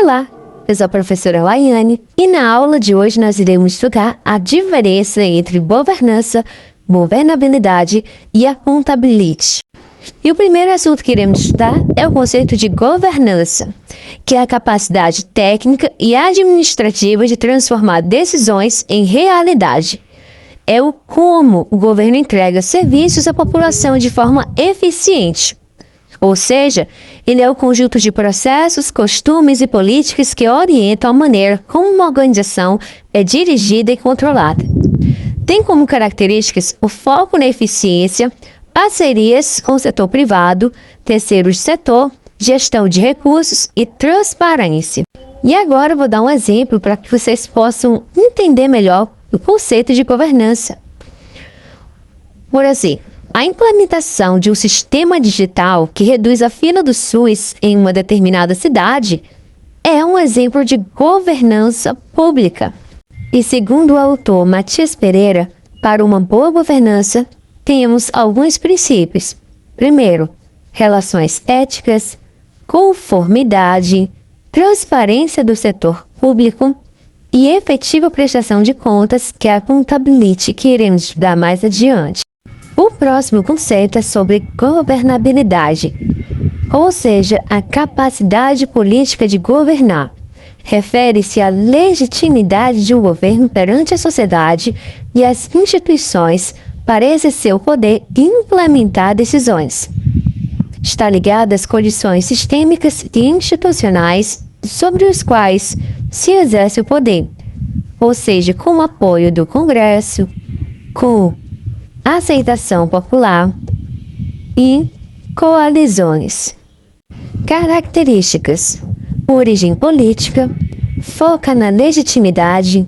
Olá, eu sou a professora Laiane e na aula de hoje nós iremos estudar a diferença entre governança, governabilidade e accountability. E o primeiro assunto que iremos estudar é o conceito de governança, que é a capacidade técnica e administrativa de transformar decisões em realidade. É o como o governo entrega serviços à população de forma eficiente. Ou seja, ele é o conjunto de processos, costumes e políticas que orientam a maneira como uma organização é dirigida e controlada. Tem como características o foco na eficiência, parcerias com o setor privado, terceiro setor, gestão de recursos e transparência. E agora eu vou dar um exemplo para que vocês possam entender melhor o conceito de governança. Por exemplo, a implementação de um sistema digital que reduz a fila do SUS em uma determinada cidade é um exemplo de governança pública. E segundo o autor Matias Pereira, para uma boa governança, temos alguns princípios. Primeiro, relações éticas, conformidade, transparência do setor público e efetiva prestação de contas, que é a accountability que iremos estudar mais adiante. O próximo conceito é sobre governabilidade, ou seja, a capacidade política de governar. Refere-se à legitimidade de um governo perante a sociedade e as instituições para exercer o poder e implementar decisões. Está ligada às condições sistêmicas e institucionais sobre os quais se exerce o poder, ou seja, com o apoio do Congresso, com aceitação popular e coalizões. Características: origem política, foca na legitimidade,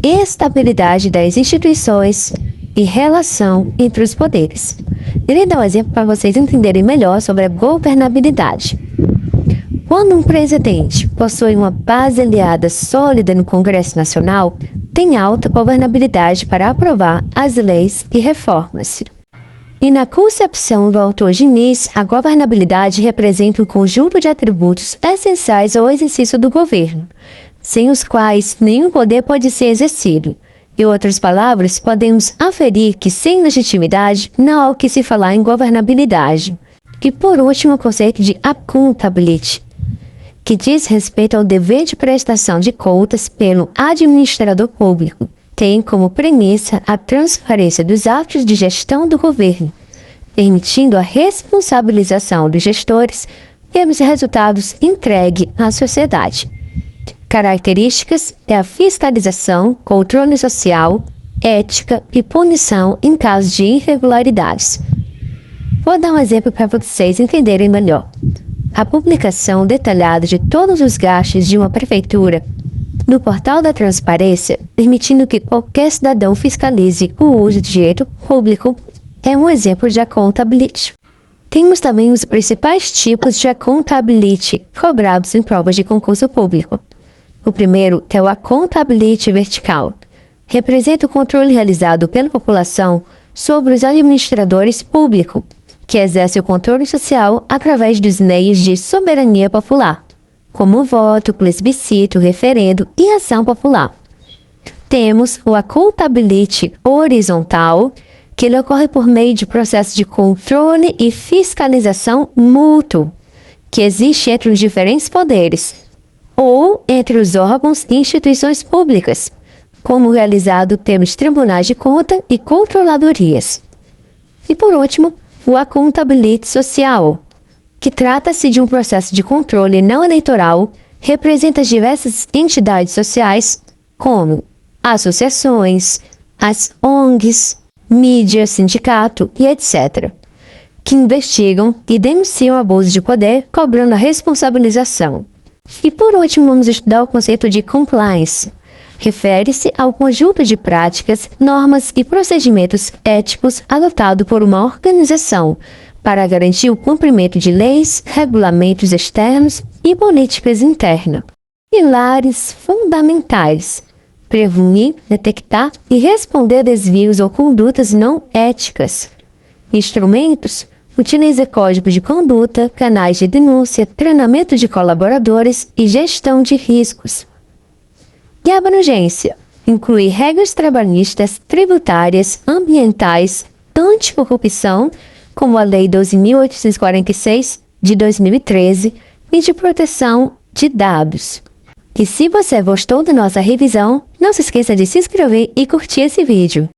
estabilidade das instituições e relação entre os poderes. Irei dar um exemplo para vocês entenderem melhor sobre a governabilidade. Quando um presidente possui uma base aliada sólida no Congresso Nacional, tem alta governabilidade para aprovar as leis e reformas. E na concepção do autor Diniz, a governabilidade representa um conjunto de atributos essenciais ao exercício do governo, sem os quais nenhum poder pode ser exercido. Em outras palavras, podemos aferir que sem legitimidade não há o que se falar em governabilidade. E por último, o conceito de accountability, que diz respeito ao dever de prestação de contas pelo administrador público, tem como premissa a transparência dos atos de gestão do governo, permitindo a responsabilização dos gestores pelos resultados entregues à sociedade. Características é a fiscalização, controle social, ética e punição em caso de irregularidades. Vou dar um exemplo para vocês entenderem melhor. A publicação detalhada de todos os gastos de uma prefeitura no portal da transparência, permitindo que qualquer cidadão fiscalize o uso de dinheiro público, é um exemplo de accountability. Temos também os principais tipos de accountability cobrados em provas de concurso público. O primeiro é o accountability vertical. Representa o controle realizado pela população sobre os administradores públicos, que exerce o controle social através dos meios de soberania popular, como o voto, plebiscito, referendo e ação popular. Temos o accountability horizontal, que ele ocorre por meio de processo de controle e fiscalização mútuo, que existe entre os diferentes poderes, ou entre os órgãos e instituições públicas, como realizado pelos tribunais de conta e controladorias. E por último, o accountability social, que trata-se de um processo de controle não eleitoral, representa as diversas entidades sociais, como associações, as ONGs, mídia, sindicato e etc., que investigam e denunciam abuso de poder, cobrando a responsabilização. E por último, vamos estudar o conceito de compliance. Refere-se ao conjunto de práticas, normas e procedimentos éticos adotado por uma organização para garantir o cumprimento de leis, regulamentos externos e políticas internas. Pilares fundamentais: prevenir, detectar e responder desvios ou condutas não éticas. Instrumentos: Utilize código de conduta, canais de denúncia, treinamento de colaboradores e gestão de riscos. E a abrangência inclui regras trabalhistas, tributárias, ambientais, anticorrupção, como a Lei 12.846 de 2013 e de proteção de dados. E se você gostou da nossa revisão, não se esqueça de se inscrever e curtir esse vídeo.